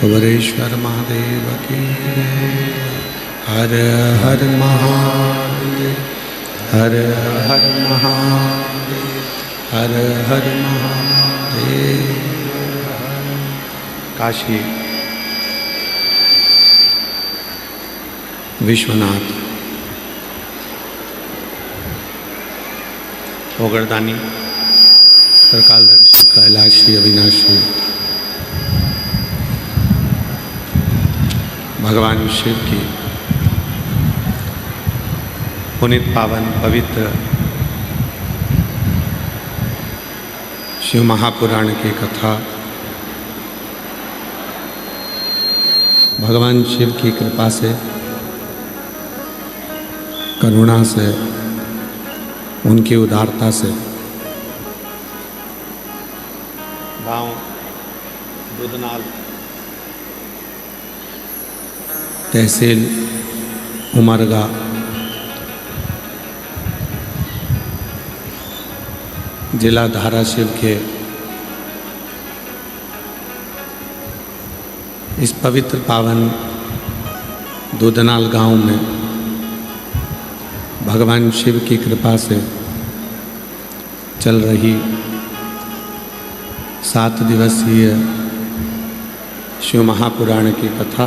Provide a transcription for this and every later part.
कुबरेश्वर महादेव की जय। हर हर महादेव, हर हर महादेव, हर हर महादेव। काशी विश्वनाथ ओगरदानी त्रिकालदर्शी कैलाशी अविनाशी भगवान शिव की पुनित पावन पवित्र शिव महापुराण की कथा भगवान शिव की कृपा से, करुणा से, उनकी उदारता से गांव दुधनाल तहसील उमरगा जिला धाराशिव के इस पवित्र पावन दुधनाल गांव में भगवान शिव की कृपा से चल रही 7 दिवसीय शिव महापुराण की कथा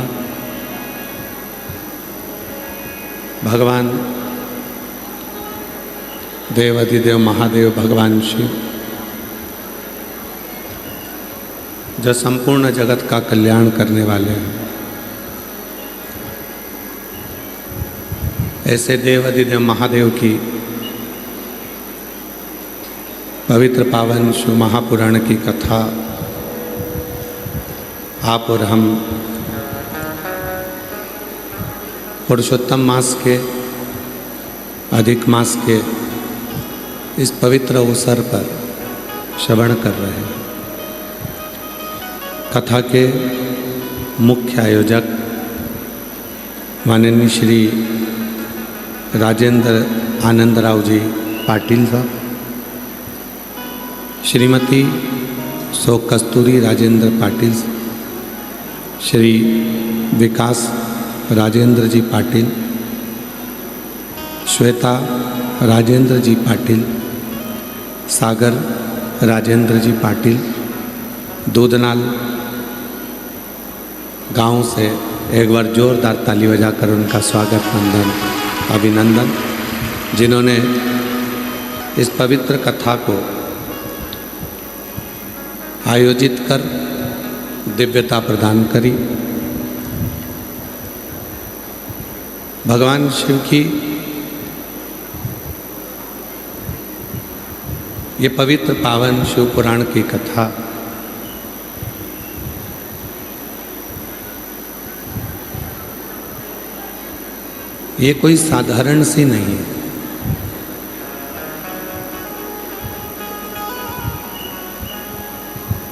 भगवान देवाधिदेव महादेव भगवान शिव जो संपूर्ण जगत का कल्याण करने वाले हैं, ऐसे देवाधिदेव महादेव की पवित्र पावन शिव महापुराण की कथा आप और हम पुरुषोत्तम मास के अधिक मास के इस पवित्र अवसर पर श्रवण कर रहे हैं। कथा के मुख्य आयोजक माननीय श्री राजेंद्र आनंदराव जी पाटिल साहब, श्रीमती सो कस्तूरी राजेंद्र पाटिल, श्री विकास राजेंद्र जी पाटिल, श्वेता राजेंद्र जी पाटिल, सागर राजेंद्र जी पाटिल, दूधनाल गांव से एक बार जोरदार ताली बजाकर उनका स्वागत वंदन अभिनंदन, जिन्होंने इस पवित्र कथा को आयोजित कर दिव्यता प्रदान करी। भगवान शिव की ये पवित्र पावन शिव पुराण की कथा ये कोई साधारण सी नहीं है।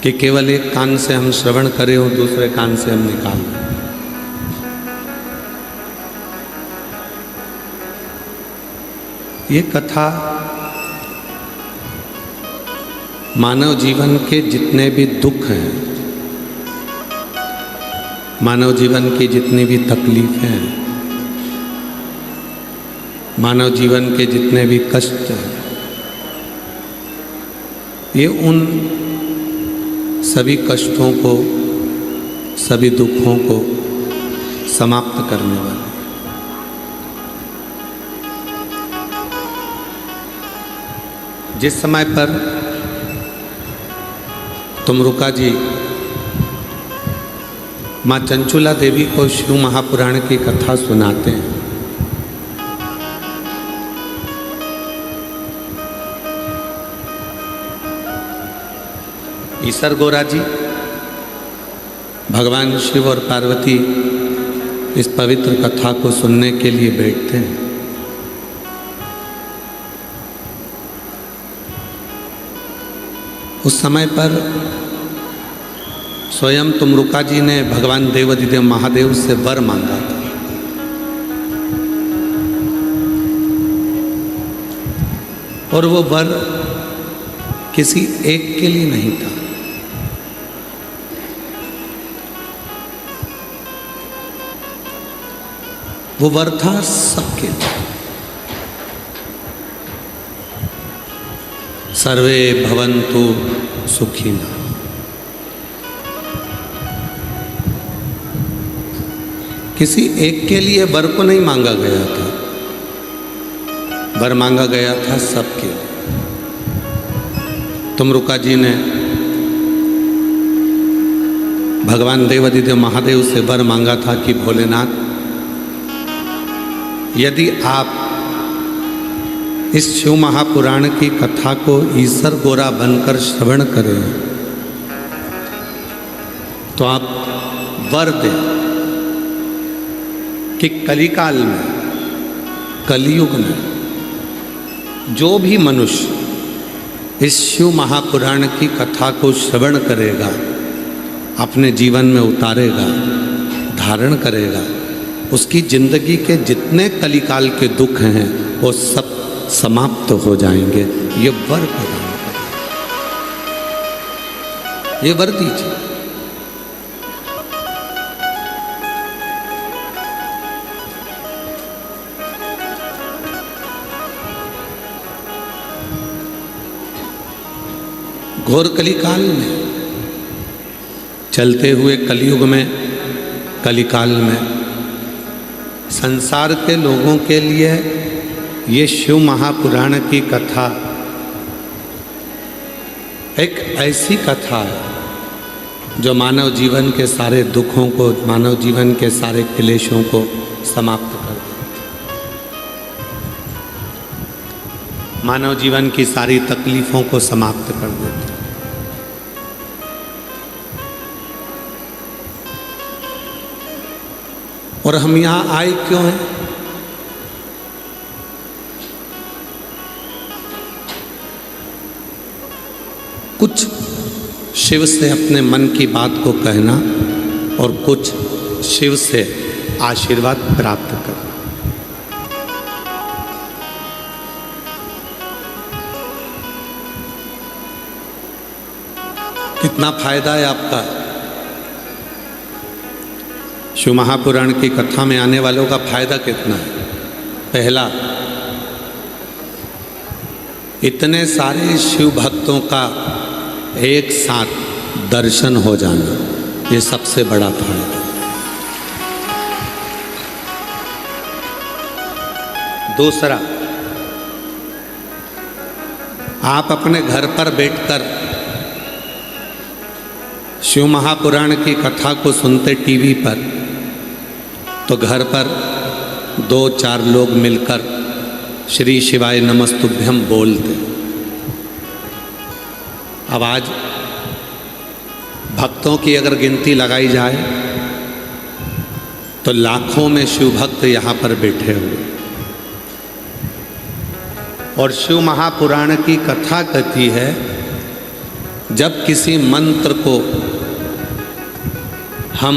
कि केवल एक कान से हम श्रवण करें और दूसरे कान से हम निकाल दें। ये कथा मानव जीवन के जितने भी दुख हैं, मानव जीवन की जितनी भी तकलीफें हैं, मानव जीवन के जितने भी कष्ट हैं, ये उन सभी कष्टों को, सभी दुखों को समाप्त करने वाले। जिस समय पर तुमरुका जी माँ चंचुला देवी को शिव महापुराण की कथा सुनाते हैं, ईसर गोरा जी भगवान शिव और पार्वती इस पवित्र कथा को सुनने के लिए बैठते हैं। उस समय पर स्वयं तुमरुका जी ने भगवान देवाधिदेव महादेव से वर मांगा था। और वो वर किसी एक के लिए नहीं था, वो वर था सबके लिए। सर्वे भवन्तु सुखिनः। किसी एक के लिए वर को नहीं मांगा गया था, वर मांगा गया था सबके लिए। तुमरुका जी ने भगवान देवाधिदेव महादेव से वर मांगा था कि भोलेनाथ, यदि आप इस शिव महापुराण की कथा को ईसर गोरा बनकर श्रवण करें तो आप वर दें कि कलिकाल में, कलयुग में जो भी मनुष्य इस शिव महापुराण की कथा को श्रवण करेगा, अपने जीवन में उतारेगा, धारण करेगा, उसकी जिंदगी के जितने कलिकाल के दुख हैं वो सब समाप्त हो जाएंगे। ये वर प्रदान करें, ये वर दीजिए। घोर कलिकाल में, चलते हुए कलयुग में, कलिकाल में संसार के लोगों के लिए ये शिव महापुराण की कथा एक ऐसी कथा है जो मानव जीवन के सारे दुखों को, मानव जीवन के सारे क्लेशों को समाप्त कर देती, मानव जीवन की सारी तकलीफों को समाप्त कर देती। और हम यहाँ आए क्यों हैं? कुछ शिव से अपने मन की बात को कहना और कुछ शिव से आशीर्वाद प्राप्त करना। कितना फायदा है आपका? शिव महापुराण की कथा में आने वालों का फायदा कितना है? पहला, इतने सारे शिव भक्तों का एक साथ दर्शन हो जाना, ये सबसे बड़ा फायदा। दूसरा, आप अपने घर पर बैठकर शिव महापुराण की कथा को सुनते टीवी पर, तो घर पर 2-4 लोग मिलकर श्री शिवाय नमस्तुभ्यम बोलते। अब आज भक्तों की अगर गिनती लगाई जाए तो लाखों में शिव भक्त यहाँ पर बैठे हुए, और शिव महापुराण की कथा कहती है जब किसी मंत्र को हम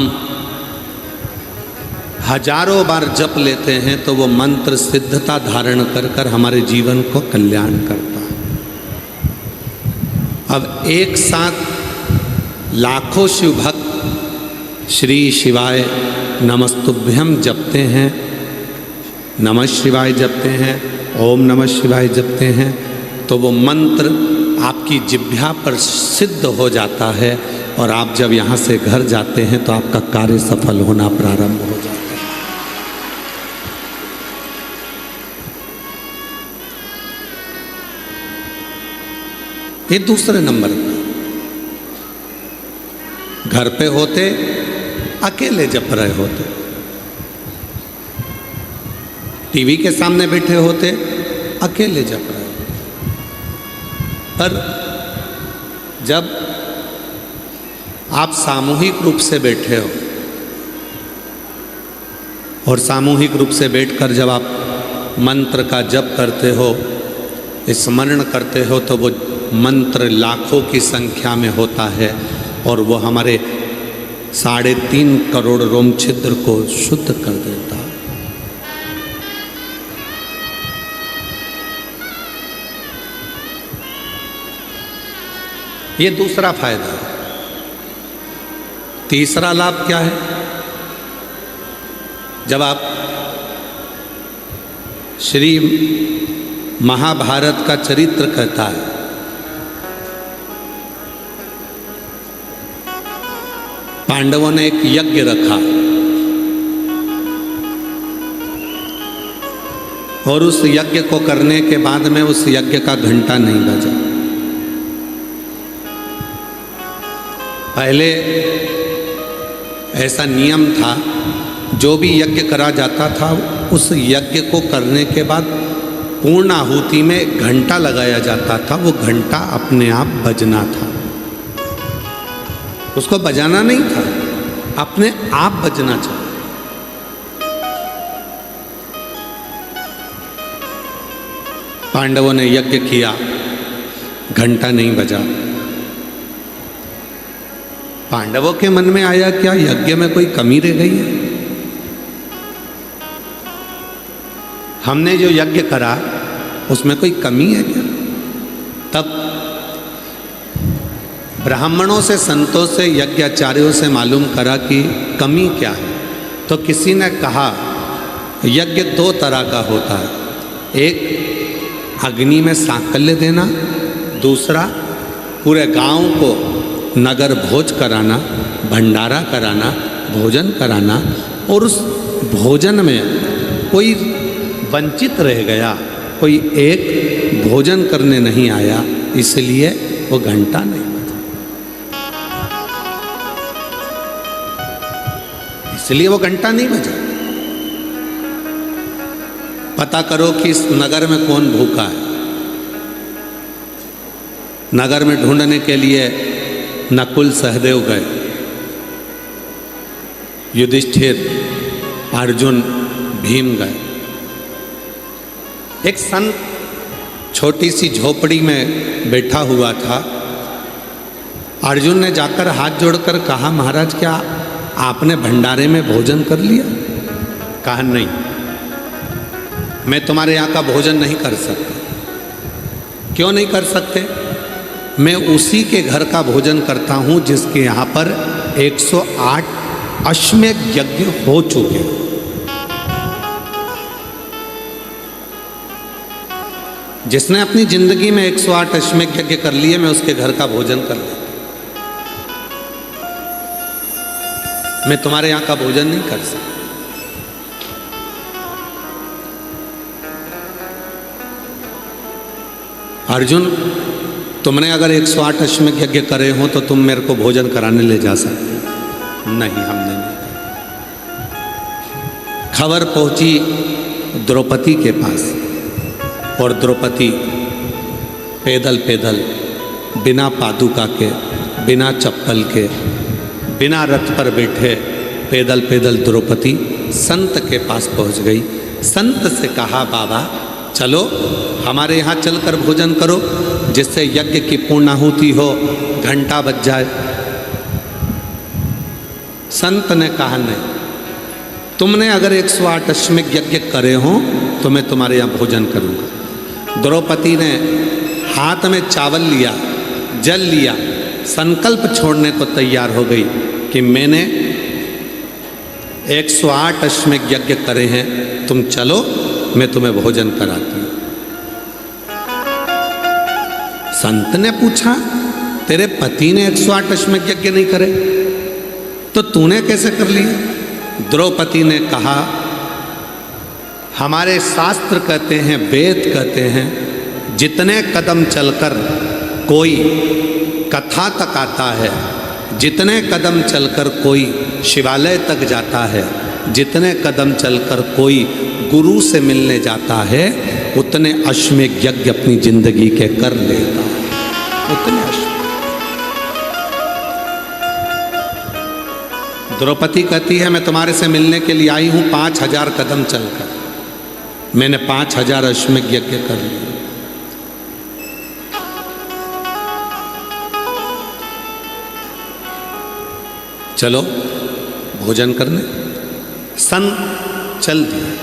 हजारों बार जप लेते हैं तो वो मंत्र सिद्धता धारण कर कर हमारे जीवन को कल्याण करता है। अब एक साथ लाखों शिव भक्त श्री शिवाय नमस्तुभ्यम जपते हैं, नमः शिवाय जपते हैं, ओम नमः शिवाय जपते हैं, तो वो मंत्र आपकी जिह्वा पर सिद्ध हो जाता है और आप जब यहाँ से घर जाते हैं तो आपका कार्य सफल होना प्रारंभ हो जाता है। ये दूसरे नंबर पर, घर पे होते अकेले जप रहे होते, टीवी के सामने बैठे होते अकेले जप रहे होते, पर जब आप सामूहिक रूप से बैठे हो और सामूहिक रूप से बैठकर जब आप मंत्र का जप करते हो, स्मरण करते हो, तो वो मंत्र लाखों की संख्या में होता है और वो हमारे 3.5 करोड़ रोम छिद्र को शुद्ध कर देता है। ये दूसरा फायदा है। तीसरा लाभ क्या है? जब आप श्री महाभारत का चरित्र कहता है। पांडवों ने एक यज्ञ रखा और उस यज्ञ को करने के बाद में उस यज्ञ का घंटा नहीं बजा। पहले ऐसा नियम था, जो भी यज्ञ करा जाता था उस यज्ञ को करने के बाद पूर्ण आहुति में घंटा लगाया जाता था। वो घंटा अपने आप बजना था, उसको बजाना नहीं था, अपने आप बजना चाहिए। पांडवों ने यज्ञ किया, घंटा नहीं बजा। पांडवों के मन में आया क्या यज्ञ में कोई कमी रह गई है? हमने जो यज्ञ करा उसमें कोई कमी है क्या? तब ब्राह्मणों से, संतों से, यज्ञाचार्यों से मालूम करा कि कमी क्या है। तो किसी ने कहा यज्ञ दो तरह का होता है, एक अग्नि में सांकल्य देना, दूसरा पूरे गांव को नगर भोज कराना, भंडारा कराना, भोजन कराना। और उस भोजन में कोई वंचित रह गया, कोई एक भोजन करने नहीं आया, इसलिए वो घंटा नहीं बजा। इसलिए वो घंटा नहीं बजा। पता करो कि इस नगर में कौन भूखा है। नगर में ढूंढने के लिए नकुल सहदेव गए, युधिष्ठिर, अर्जुन, भीम गए। एक संत छोटी सी झोपड़ी में बैठा हुआ था। अर्जुन ने जाकर हाथ जोड़कर कहा, महाराज क्या आपने भंडारे में भोजन कर लिया? कहा नहीं, मैं तुम्हारे यहाँ का भोजन नहीं कर सकता। क्यों नहीं कर सकते? मैं उसी के घर का भोजन करता हूँ जिसके यहाँ पर 108 अश्वमेध यज्ञ हो चुके। जिसने अपनी जिंदगी में 108 अश्वमेध यज्ञ कर लिए, मैं उसके घर का भोजन कर लेता। मैं तुम्हारे यहाँ का भोजन नहीं कर सकता। अर्जुन, तुमने अगर 108 अश्वमेध यज्ञ करे हो तो तुम मेरे को भोजन कराने ले जा सकते। नहीं, हमने नहीं। खबर पहुंची द्रौपदी के पास, और द्रौपदी पैदल पैदल, बिना पादुका के, बिना चप्पल के, बिना रथ पर बैठे, पैदल पैदल द्रौपदी संत के पास पहुंच गई। संत से कहा, बाबा चलो हमारे यहाँ चलकर भोजन करो, जिससे यज्ञ की पूर्णाहुति हो, घंटा बज जाए। संत ने कहा, नहीं, तुमने अगर 108 अश्वमेध यज्ञ करे हो तो मैं तुम्हारे यहाँ भोजन करूँगा। द्रौपदी ने हाथ में चावल लिया, जल लिया, संकल्प छोड़ने को तैयार हो गई कि मैंने 108 अश्वमेध यज्ञ करे हैं, तुम चलो मैं तुम्हें भोजन कराती हूँ। संत ने पूछा, तेरे पति ने 108 अश्वमेध यज्ञ नहीं करे तो तूने कैसे कर लिया? द्रौपदी ने कहा, हमारे शास्त्र कहते हैं, वेद कहते हैं, जितने कदम चलकर कोई कथा तक आता है, जितने कदम चलकर कोई शिवालय तक जाता है, जितने कदम चलकर कोई गुरु से मिलने जाता है, उतने अश्वमेध यज्ञ अपनी जिंदगी के कर लेता है। उतने अश्वमेध। द्रौपदी कहती है, मैं तुम्हारे से मिलने के लिए आई हूँ 5000 कदम चलकर, मैंने 5000 अश्वमेध यज्ञ कर लिए। चलो भोजन करने। संत चल दिए।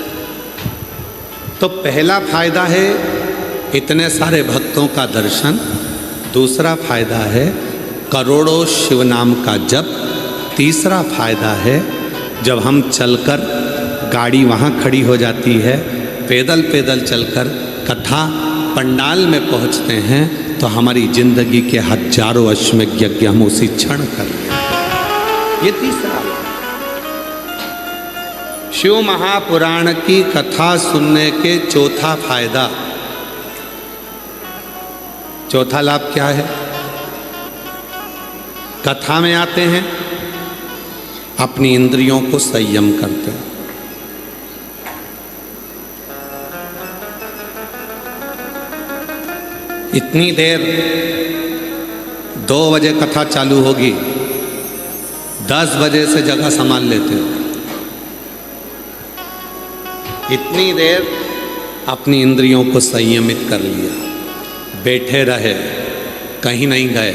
तो पहला फायदा है इतने सारे भक्तों का दर्शन, दूसरा फायदा है करोड़ों शिव नाम का जप, तीसरा फायदा है जब हम चलकर गाड़ी वहाँ खड़ी हो जाती है, पैदल पैदल चलकर कथा पंडाल में पहुंचते हैं तो हमारी जिंदगी के हजारों अश्वमेध यज्ञ हम उसी क्षण कर लें। ये तीसरा शिव महापुराण की कथा सुनने के चौथा फायदा, चौथा लाभ क्या है? कथा में आते हैं, अपनी इंद्रियों को संयम करते हैं। इतनी देर 2 बजे कथा चालू होगी, 10 बजे से जगह संभाल लेते हो। इतनी देर अपनी इंद्रियों को संयमित कर लिया, बैठे रहे, कहीं नहीं गए,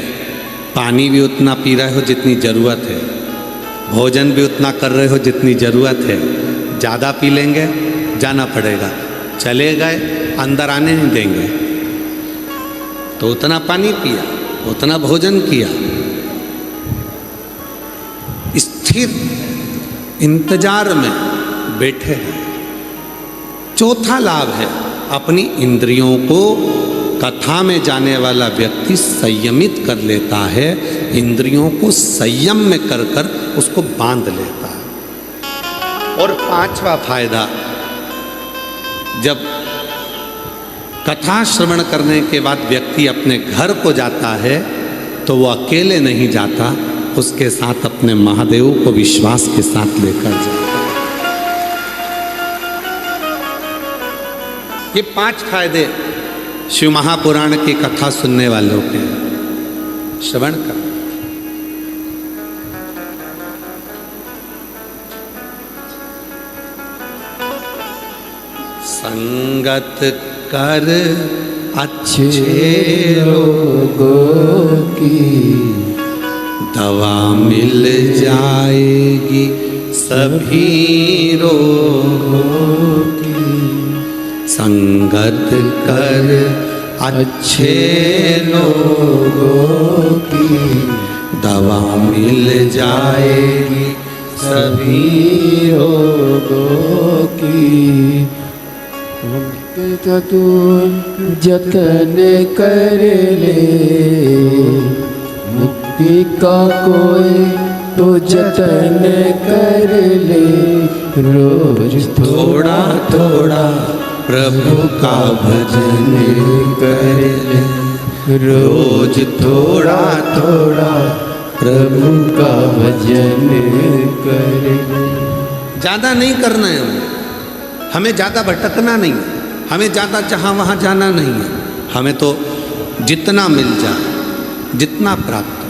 पानी भी उतना पी रहे हो जितनी ज़रूरत है, भोजन भी उतना कर रहे हो जितनी ज़रूरत है। ज़्यादा पी लेंगे जाना पड़ेगा, चले गए अंदर आने नहीं देंगे, तो उतना पानी पिया, उतना भोजन किया, स्थिर इंतजार में बैठे हैं। चौथा लाभ है, अपनी इंद्रियों को कथा में जाने वाला व्यक्ति संयमित कर लेता है, इंद्रियों को संयम में कर कर उसको बांध लेता है। और 5वां फायदा, जब कथा श्रवण करने के बाद व्यक्ति अपने घर को जाता है तो वो अकेले नहीं जाता, उसके साथ अपने महादेव को विश्वास के साथ लेकर जाता है। ये 5 फायदे शिव महापुराण की कथा सुनने वालों के, श्रवण कर। संगत कर अच्छे लोगों की, दवा मिल जाएगी सभी रोगों की। संगत कर अच्छे लोगों की, दवा मिल जाएगी सभी रोगों की। तो तू जतन कर ले, मुक्ति का कोई तो जतन कर ले। रोज थोड़ा थोड़ा प्रभु का भजन कर ले, रोज थोड़ा थोड़ा प्रभु का भजन कर ले। ज़्यादा नहीं करना है हमें, ज़्यादा भटकना नहीं है हमें, ज़्यादा जहाँ वहाँ जाना नहीं है हमें। तो जितना मिल जाए, जितना प्राप्त हो,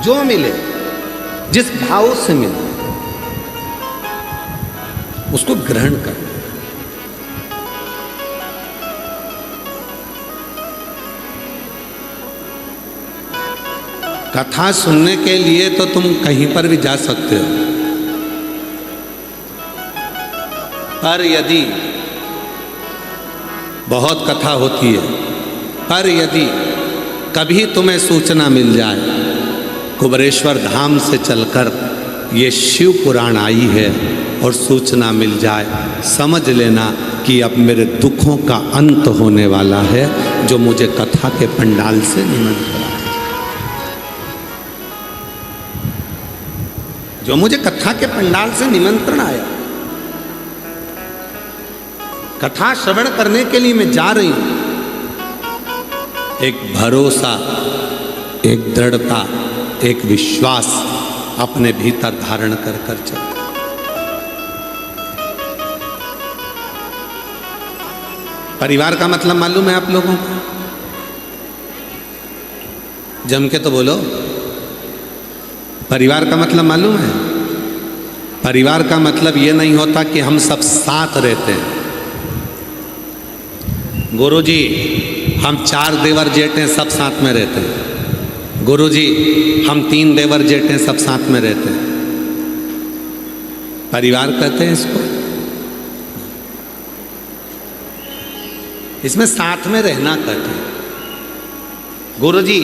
जो मिले, जिस भाव से मिले, उसको ग्रहण कर। कथा सुनने के लिए तो तुम कहीं पर भी जा सकते हो, पर यदि बहुत कथा होती है, पर यदि कभी तुम्हें सूचना मिल जाए कुबेरेश्वर धाम से चलकर ये शिव पुराण आई है और सूचना मिल जाए, समझ लेना कि अब मेरे दुखों का अंत होने वाला है, जो मुझे कथा के पंडाल से निमंत्रण आया, जो मुझे कथा के पंडाल से निमंत्रण आया। कथा श्रवण करने के लिए मैं जा रही हूं, एक भरोसा, एक दृढ़ता, एक विश्वास अपने भीतर धारण कर कर चल। परिवार का मतलब मालूम है आप लोगों को? जम के तो बोलो, परिवार का मतलब मालूम है? परिवार का मतलब ये नहीं होता कि हम सब साथ रहते हैं। गुरुजी हम 4 देवर जेठे सब साथ में रहते हैं, गुरुजी हम 3 देवर जेठे सब साथ में रहते हैं। परिवार कहते हैं इसको। इसमें साथ में रहना कहते हैं। गुरुजी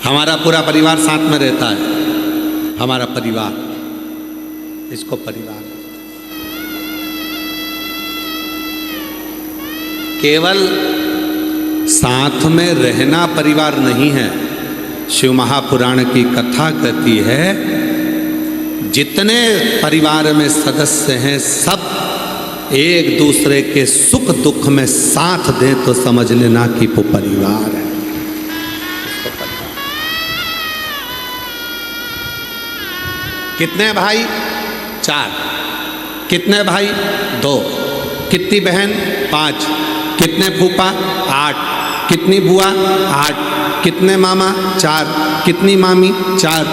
हमारा पूरा परिवार साथ में रहता है, हमारा परिवार, इसको परिवार। केवल साथ में रहना परिवार नहीं है। शिव महापुराण की कथा कहती है जितने परिवार में सदस्य हैं सब एक दूसरे के सुख दुख में साथ दें तो समझ लेना कि वो परिवार है। कितने भाई? 4। कितने भाई? 2। कितनी बहन? 5। कितने फूफा? 8। कितनी बुआ? 8। कितने मामा? 4। कितनी मामी? 4।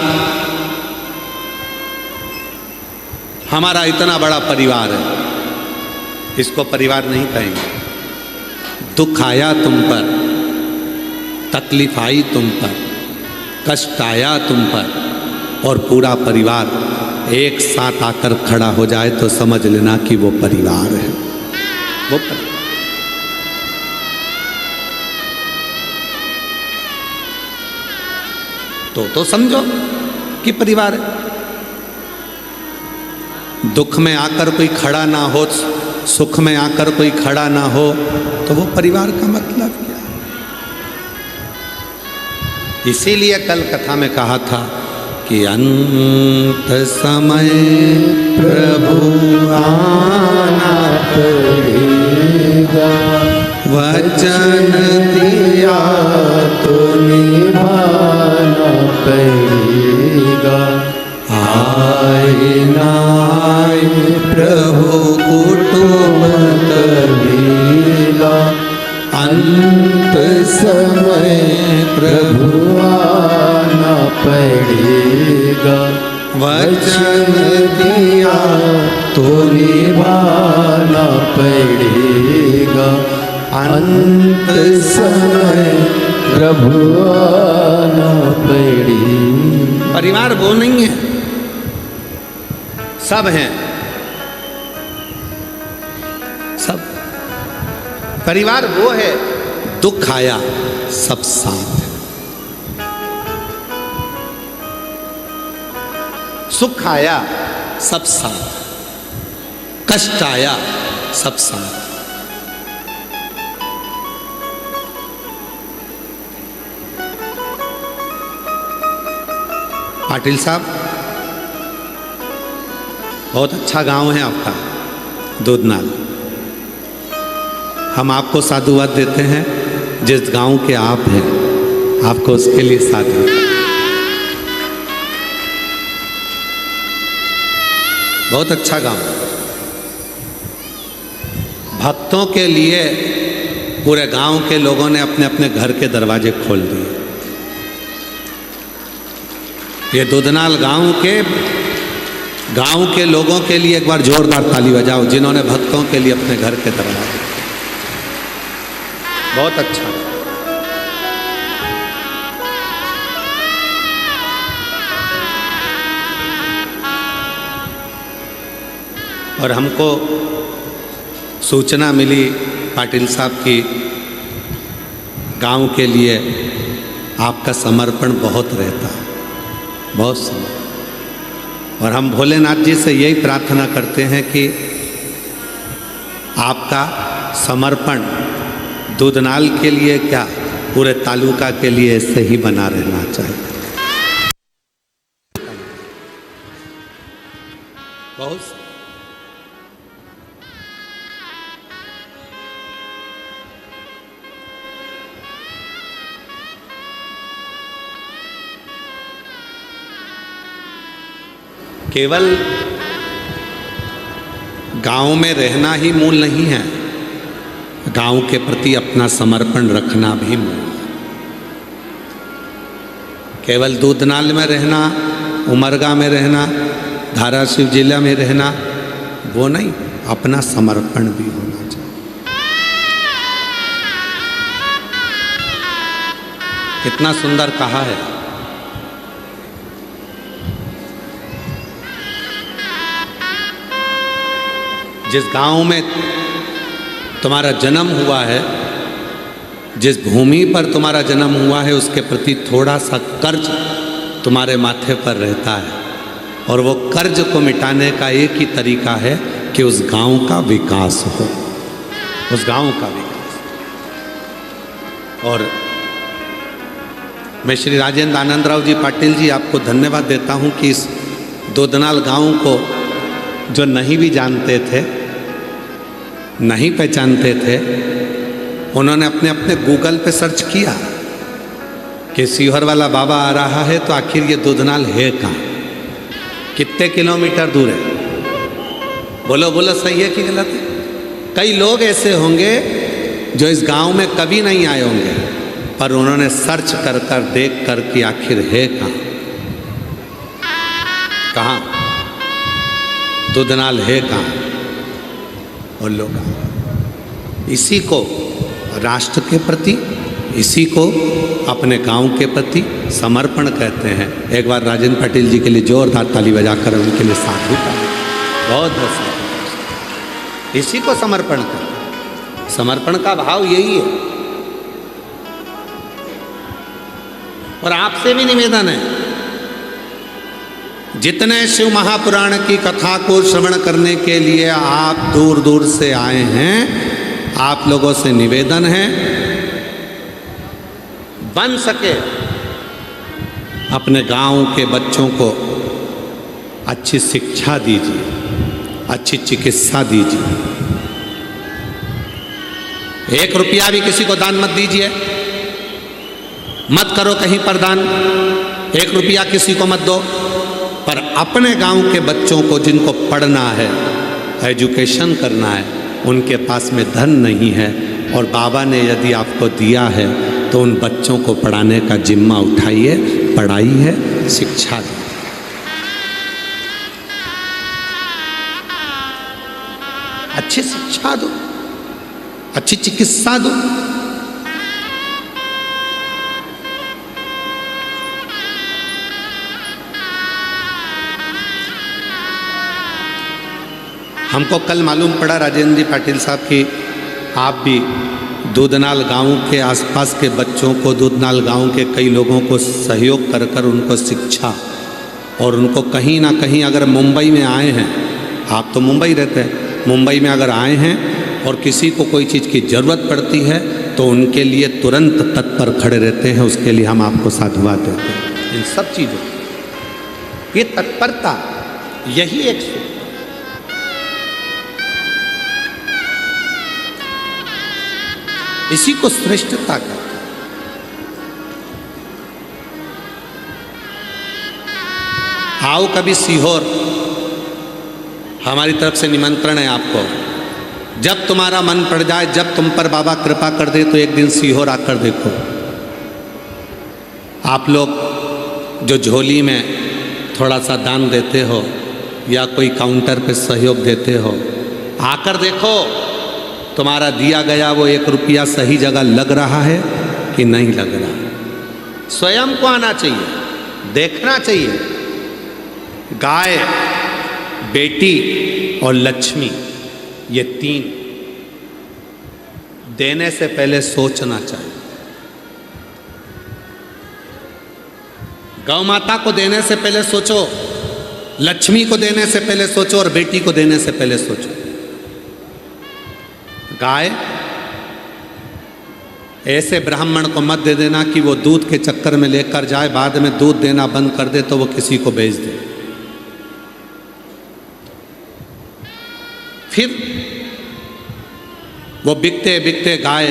हमारा इतना बड़ा परिवार है, इसको परिवार नहीं कहेंगे। दुख आया तुम पर, तकलीफ आई तुम पर, कष्ट आया तुम पर, और पूरा परिवार एक साथ आकर खड़ा हो जाए तो समझ लेना कि वो परिवार है। वो परिवार। तो समझो कि परिवार है। दुख में आकर कोई खड़ा ना हो, सुख में आकर कोई खड़ा ना हो, तो वो परिवार का मतलब क्या है? इसीलिए कल कथा में कहा था कि अंत समय प्रभु आना पड़ेगा, वचन दिया तो निभाना पड़ेगा। आए ना आए प्रभु कुटुंब कबीला, अंत समय प्रभु आना पड़ेगा, वचन दिया तो निभाना पड़ेगा। अंत समय प्रभु आना पड़ेगा। परिवार वो नहीं है, सब हैं, सब। परिवार वो है, दुख आया सब साथ है, सुख आया सब साथ, कष्ट आया सब साथ। पाटिल साहब, बहुत अच्छा गांव है आपका दूधनाल। हम आपको साधुवाद देते हैं, जिस गांव के आप हैं आपको उसके लिए साधु। बहुत अच्छा गांव। भक्तों के लिए पूरे गांव के लोगों ने अपने अपने घर के दरवाजे खोल दिए। ये दूधनाल गांव के लोगों के लिए एक बार जोरदार ताली बजाओ, जिन्होंने भक्तों के लिए अपने घर के दरवाजे। बहुत अच्छा। और हमको सूचना मिली पाटिल साहब की गांव के लिए आपका समर्पण बहुत रहता है, बहुत समर्पण। और हम भोलेनाथ जी से यही प्रार्थना करते हैं कि आपका समर्पण दूधनाल के लिए क्या, पूरे तालुका के लिए ऐसे ही बना रहना चाहिए। बहुत केवल गांव में रहना ही मूल नहीं है, गांव के प्रति अपना समर्पण रखना भी मूल है। केवल दूधनाल में रहना, उमरगा में रहना, धाराशिव जिला में रहना वो नहीं, अपना समर्पण भी होना चाहिए। कितना सुंदर कहा है। जिस गांव में तुम्हारा जन्म हुआ है, जिस भूमि पर तुम्हारा जन्म हुआ है, उसके प्रति थोड़ा सा कर्ज तुम्हारे माथे पर रहता है, और वो कर्ज को मिटाने का एक ही तरीका है कि उस गांव का विकास हो, उस गांव का विकास। और मैं श्री राजेंद्र आनंदराव जी पाटिल जी आपको धन्यवाद देता हूं कि इस दोदनाल गांव को जो नहीं भी जानते थे, नहीं पहचानते थे, उन्होंने अपने अपने गूगल पे सर्च किया कि सीहोर वाला बाबा आ रहा है, तो आखिर ये दोदनाल है कहाँ, कितने किलोमीटर दूर है। बोलो बोलो, सही है कि गलत है? कई लोग ऐसे होंगे जो इस गांव में कभी नहीं आए होंगे, पर उन्होंने सर्च कर कर देख कर कि आखिर है कहाँ, कहाँ दोदनाल है कहाँ। और लोग इसी को राष्ट्र के प्रति, इसी को अपने गांव के प्रति समर्पण कहते हैं। एक बार राजेंद्र पाटिल जी के लिए जोरदार ताली बजाकर उनके लिए साधु का बहुत बहुत साधु। इसी को समर्पण कर, समर्पण का भाव यही है। और आपसे भी निवेदन है, जितने शिव महापुराण की कथा को श्रवण करने के लिए आप दूर दूर से आए हैं, आप लोगों से निवेदन है, बन सके अपने गांव के बच्चों को अच्छी शिक्षा दीजिए, अच्छी चिकित्सा दीजिए। 1 रुपया भी किसी को दान मत दीजिए, मत करो कहीं पर दान, 1 रुपया किसी को मत दो, पर अपने गांव के बच्चों को जिनको पढ़ना है, एजुकेशन करना है, उनके पास में धन नहीं है और बाबा ने यदि आपको दिया है तो उन बच्चों को पढ़ाने का जिम्मा उठाइए, पढ़ाइए, शिक्षा दीजिए। अच्छी शिक्षा दो, अच्छी चिकित्सा दो। हमको कल मालूम पड़ा राजेंद्र जी पाटिल साहब कि आप भी दोदनाल गांव के आसपास के बच्चों को, दोदनाल गांव के कई लोगों को सहयोग कर कर उनको शिक्षा और उनको कहीं ना कहीं, अगर मुंबई में आए हैं, आप तो मुंबई रहते हैं, मुंबई में अगर आए हैं और किसी को कोई चीज़ की ज़रूरत पड़ती है तो उनके लिए तुरंत तत्पर खड़े रहते हैं। उसके लिए हम आपको साधुवाद देते हैं। इन सब चीज़ों, ये तत्परता, यही एक सुख, इसी को श्रेष्ठता कहते हैं। आओ कभी सीहोर, हमारी तरफ से निमंत्रण है आपको। जब तुम्हारा मन पड़ जाए, जब तुम पर बाबा कृपा कर दे, तो एक दिन सीहोर आकर देखो। आप लोग जो झोली में थोड़ा सा दान देते हो या कोई काउंटर पे सहयोग देते हो, आकर देखो तुम्हारा दिया गया वो 1 रुपया सही जगह लग रहा है कि नहीं लग रहा। स्वयं को आना चाहिए, देखना चाहिए। गाय, बेटी और लक्ष्मी, ये 3 देने से पहले सोचना चाहिए। गौ माता को देने से पहले सोचो, लक्ष्मी को देने से पहले सोचो और बेटी को देने से पहले सोचो। गाय, ऐसे ब्राह्मण को मत दे देना कि वो दूध के चक्कर में लेकर जाए, बाद में दूध देना बंद कर दे तो वो किसी को बेच दे। फिर वो बिकते बिकते गाय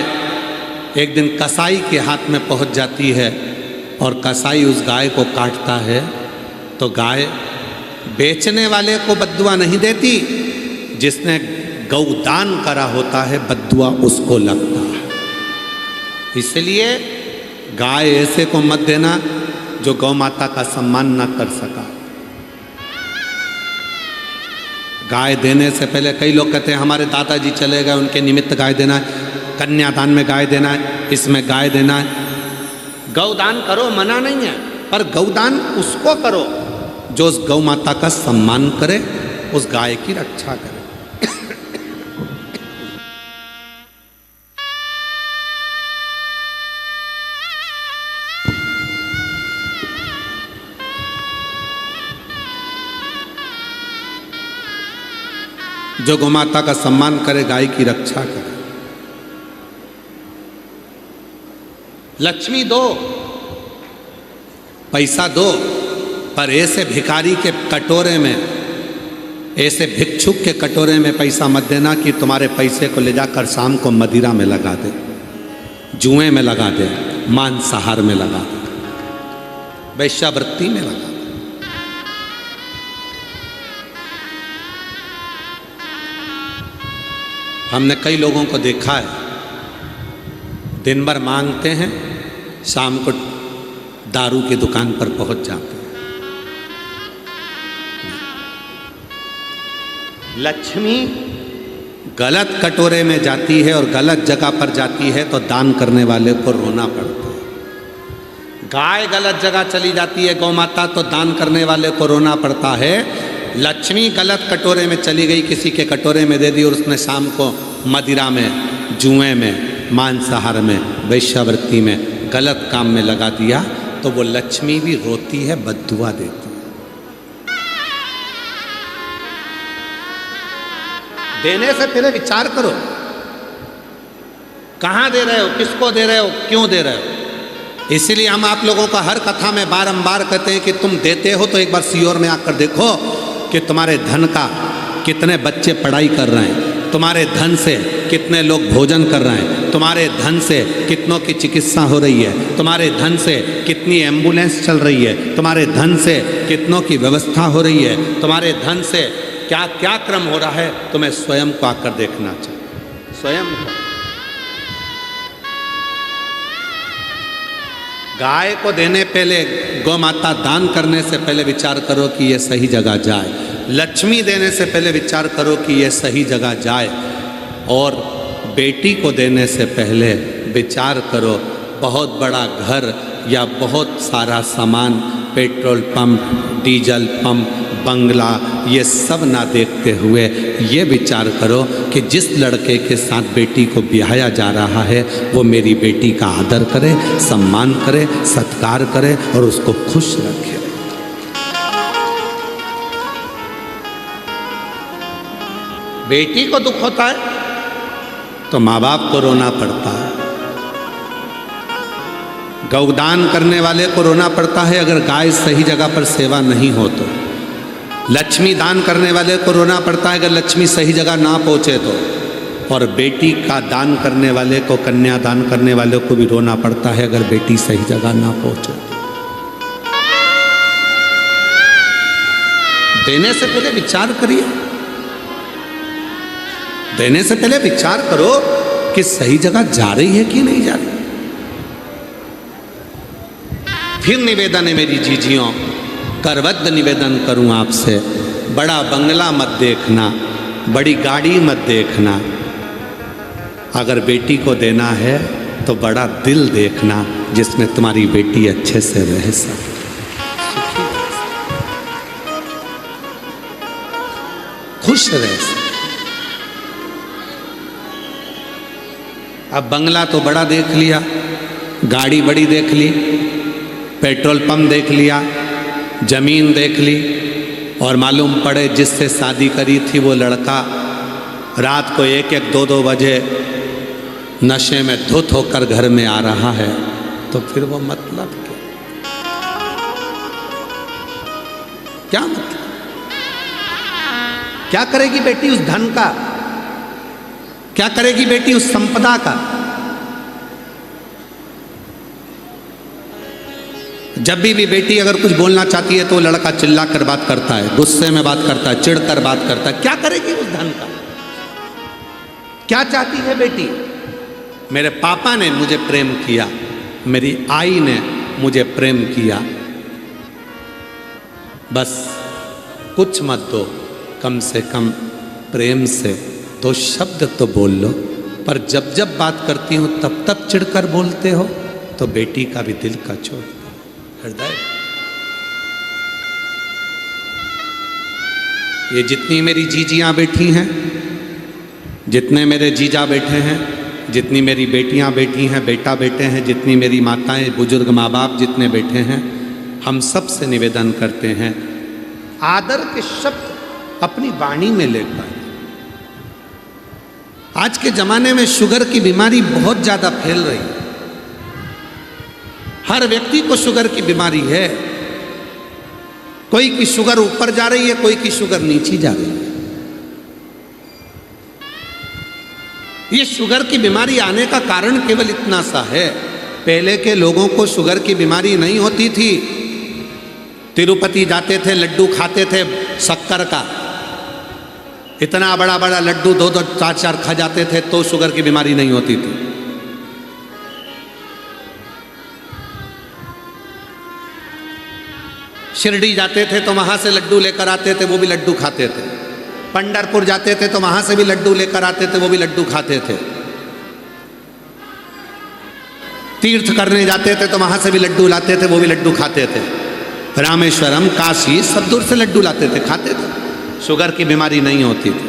एक दिन कसाई के हाथ में पहुंच जाती है और कसाई उस गाय को काटता है, तो गाय बेचने वाले को बद्दुआ नहीं देती, जिसने गौदान करा होता है बद्दुआ उसको लगता है। इसलिए गाय ऐसे को मत देना जो गौ माता का सम्मान न कर सका। गाय देने से पहले कई लोग कहते हैं हमारे दादाजी चले गए, उनके निमित्त गाय देना है, कन्यादान में गाय देना है, इसमें गाय देना है। गौदान करो, मना नहीं है, पर गौदान उसको करो जो उस गौ माता का सम्मान करे, उस गाय की रक्षा करे। जो गौ माता का सम्मान करे, गाय की रक्षा करे। लक्ष्मी दो, पैसा दो, पर ऐसे भिखारी के कटोरे में, ऐसे भिक्षुक के कटोरे में पैसा मत देना कि तुम्हारे पैसे को ले जाकर शाम को मदिरा में लगा दे, जुए में लगा दे, मांसाहार में लगा दे, वैश्यावृत्ति में लगा दे। हमने कई लोगों को देखा है, दिन भर मांगते हैं, शाम को दारू की दुकान पर पहुंच जाते हैं। लक्ष्मी गलत कटोरे में जाती है और गलत जगह पर जाती है तो दान करने वाले को रोना पड़ता है। गाय गलत जगह चली जाती है, गौ माता, तो दान करने वाले को रोना पड़ता है। लक्ष्मी गलत कटोरे में चली गई, किसी के कटोरे में दे दी और उसने शाम को मदिरा में, जुए में, मांसाहार में, वैश्यावृत्ति में, गलत काम में लगा दिया, तो वो लक्ष्मी भी रोती है, बद्दुआ देती है। देने से पहले विचार करो, कहाँ दे रहे हो, किसको दे रहे हो, क्यों दे रहे हो। इसीलिए हम आप लोगों को हर कथा में बारंबार कहते हैं कि तुम देते हो तो एक बार सीओर में आकर देखो कि तुम्हारे धन का कितने बच्चे पढ़ाई कर रहे हैं, तुम्हारे धन से कितने लोग भोजन कर रहे हैं, तुम्हारे धन से कितनों की चिकित्सा हो रही है, तुम्हारे धन से कितनी एम्बुलेंस चल रही है, तुम्हारे धन से कितनों की व्यवस्था हो रही है, तुम्हारे धन से क्या क्या क्रम हो रहा है। तुम्हें स्वयं को आकर देखना चाहिए, स्वयं को। गाय को देने पहले, गौ माता दान करने से पहले विचार करो कि ये सही जगह जाए। लक्ष्मी देने से पहले विचार करो कि ये सही जगह जाए। और बेटी को देने से पहले विचार करो, बहुत बड़ा घर या बहुत सारा सामान, पेट्रोल पंप, डीजल पंप, बंगला, ये सब ना देखते हुए ये विचार करो कि जिस लड़के के साथ बेटी को ब्याया जा रहा है वो मेरी बेटी का आदर करे, सम्मान करे, सत्कार करे और उसको खुश रखे। बेटी को दुख होता है तो माँ बाप को रोना पड़ता है, गौदान करने वाले को रोना पड़ता है अगर गाय सही जगह पर सेवा नहीं हो तो, लक्ष्मी दान करने वाले को रोना पड़ता है अगर लक्ष्मी सही जगह ना पहुँचे तो, और बेटी का दान करने वाले को, कन्या दान करने वाले को भी रोना पड़ता है अगर बेटी सही जगह ना पहुँचे तो। देने से पहले विचार करिए, देने से पहले विचार करो कि सही जगह जा रही है कि नहीं जा रही। फिर निवेदन है मेरी जीजियों, करवद्ध निवेदन करूं आपसे, बड़ा बंगला मत देखना, बड़ी गाड़ी मत देखना। अगर बेटी को देना है तो बड़ा दिल देखना जिसमें तुम्हारी बेटी अच्छे से रह सके, खुश रह सके। अब बंगला तो बड़ा देख लिया, गाड़ी बड़ी देख ली, पेट्रोल पंप देख लिया, जमीन देख ली, और मालूम पड़े जिससे शादी करी थी वो लड़का रात को 1-1, 2-2 बजे नशे में धुत होकर घर में आ रहा है, तो फिर वो मतलब क्या मतलब? क्या करेगी बेटी उस धन का? क्या करेगी बेटी उस संपदा का? जब भी बेटी अगर कुछ बोलना चाहती है तो वो लड़का चिल्ला कर बात करता है, गुस्से में बात करता है, चिढ़ कर बात करता है। क्या करेगी उस धन का? क्या चाहती है बेटी? मेरे पापा ने मुझे प्रेम किया, मेरी आई ने मुझे प्रेम किया, बस कुछ मत दो, कम से कम प्रेम से 2 शब्द तो बोल लो। पर जब जब बात करती हूँ तब तब चिढ़कर बोलते हो, तो बेटी का भी दिल का छोड़ हृदय। ये जितनी मेरी जीजियाँ बैठी हैं, जितने मेरे जीजा बैठे हैं, जितनी मेरी बेटियाँ बैठी हैं, बेटा बैठे हैं, जितनी मेरी माताएं, बुजुर्ग माँ बाप जितने बैठे हैं, हम सब से निवेदन करते हैं, आदर के शब्द अपनी वाणी में लेकर। आज के ज़माने में शुगर की बीमारी बहुत ज़्यादा फैल रही है। हर व्यक्ति को शुगर की बीमारी है। कोई की शुगर ऊपर जा रही है, कोई की शुगर नीचे जा रही है। ये शुगर की बीमारी आने का कारण केवल इतना सा है, पहले के लोगों को शुगर की बीमारी नहीं होती थी। तिरुपति जाते थे, लड्डू खाते थे शक्कर का, इतना बड़ा बड़ा लड्डू 2-2 4-4 खा जाते थे तो शुगर की बीमारी नहीं होती थी। शिरडी जाते थे तो वहां से लड्डू लेकर आते थे, वो भी लड्डू खाते थे। पंढरपुर जाते थे तो वहां से भी लड्डू लेकर आते थे, वो भी लड्डू खाते थे। तीर्थ करने जाते थे तो वहां से भी लड्डू लाते थे, वो भी लड्डू खाते थे। रामेश्वरम, काशी, सब दूर से लड्डू लाते थे, खाते थे। शुगर की बीमारी नहीं होती थी।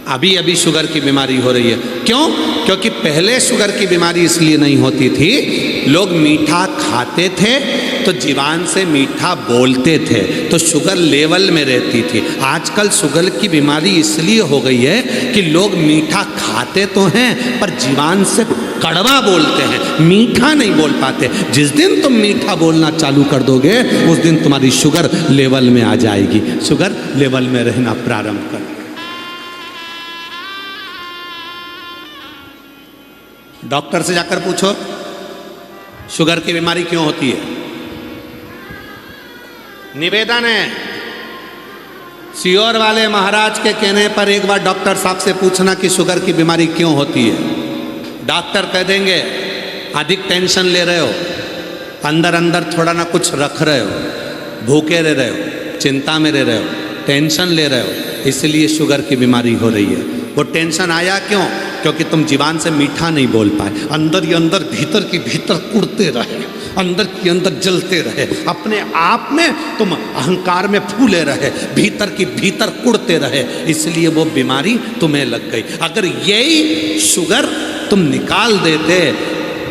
अभी अभी शुगर की बीमारी हो रही है। क्यों? क्योंकि पहले शुगर की बीमारी इसलिए नहीं होती थी, लोग मीठा खाते थे तो जीवान से मीठा बोलते थे, तो शुगर लेवल में रहती थी। आजकल शुगर की बीमारी इसलिए हो गई है कि लोग मीठा खाते तो हैं पर जीवान से कड़वा बोलते हैं, मीठा नहीं बोल पाते। जिस दिन तुम मीठा बोलना चालू कर दोगे उस दिन तुम्हारी शुगर लेवल में आ जाएगी। शुगर लेवल में रहना प्रारंभ कर। डॉक्टर से जाकर पूछो शुगर की बीमारी क्यों होती है। निवेदन है, सियोर वाले महाराज के कहने पर एक बार डॉक्टर साहब से पूछना कि शुगर की बीमारी क्यों होती है। डॉक्टर कह देंगे अधिक टेंशन ले रहे हो, अंदर अंदर थोड़ा ना कुछ रख रहे हो, भूखे रह रहे हो, चिंता में रह रहे हो, टेंशन ले रहे हो, इसलिए शुगर की बीमारी हो रही है। वो टेंशन आया क्यों? क्योंकि तुम जीवान से मीठा नहीं बोल पाए, अंदर ही अंदर भीतर की भीतर कुड़ते रहे, अंदर की अंदर जलते रहे, अपने आप में तुम अहंकार में फूले रहे, भीतर की भीतर कुड़ते रहे, इसलिए वो बीमारी तुम्हें लग गई। अगर यही शुगर तुम निकाल देते,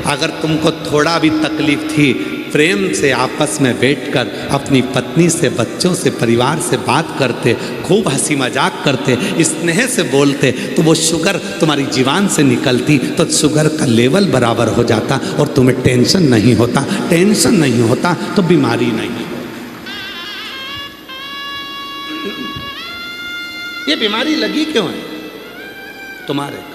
अगर तुमको थोड़ा भी तकलीफ थी, प्रेम से आपस में बैठकर अपनी पत्नी से, बच्चों से, परिवार से बात करते, खूब हंसी मजाक करते, स्नेह से बोलते, तो वो शुगर तुम्हारी जीवान से निकलती तो शुगर का लेवल बराबर हो जाता और तुम्हें टेंशन नहीं होता। टेंशन नहीं होता तो बीमारी नहीं होती। ये बीमारी लगी क्यों है? तुम्हारे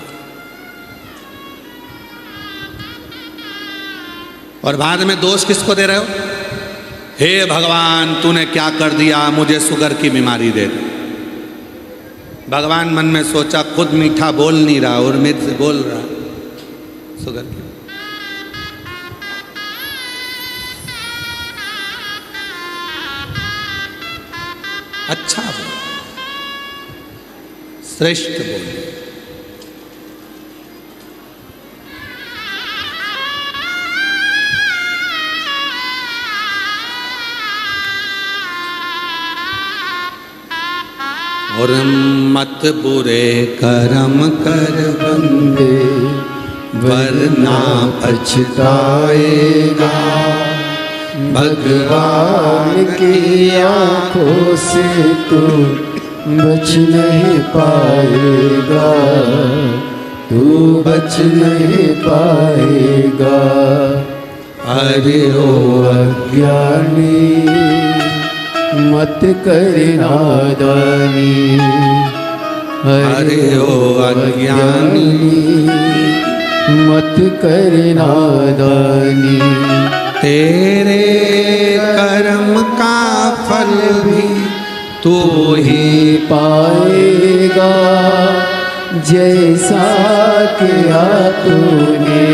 और बाद में दोष किसको दे रहे हो? हे भगवान तूने क्या कर दिया, मुझे शुगर की बीमारी दे दी। भगवान मन में सोचा खुद मीठा बोल नहीं रहा और मेरे से बोल रहा शुगर की। अच्छा बोल, श्रेष्ठ बोल। और मत बुरे कर्म कर बंदे, वरना पछताएगा। भगवान की आंखों से तू बच नहीं पाएगा, तू बच नहीं पाएगा। अरे ओ अज्ञानी मत कर नादानी, अरे ओ अज्ञानी मत कर नादानी। तेरे कर्म का फल भी तू ही पाएगा, जैसा किया तूने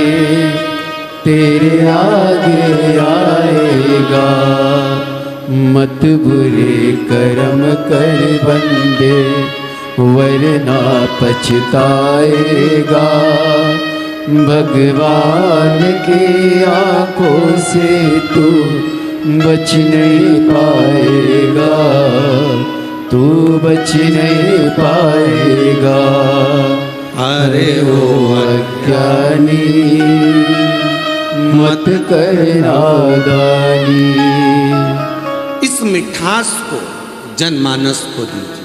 तेरे आगे आएगा। मत बुरे कर्म कर बंदे, वरना पछताएगा। भगवान की आंखों से तू बच नहीं पाएगा, तू बच नहीं पाएगा। अरे वो अज्ञानी मत कर नादानी। इस मिठास को जनमानस को दीजिए।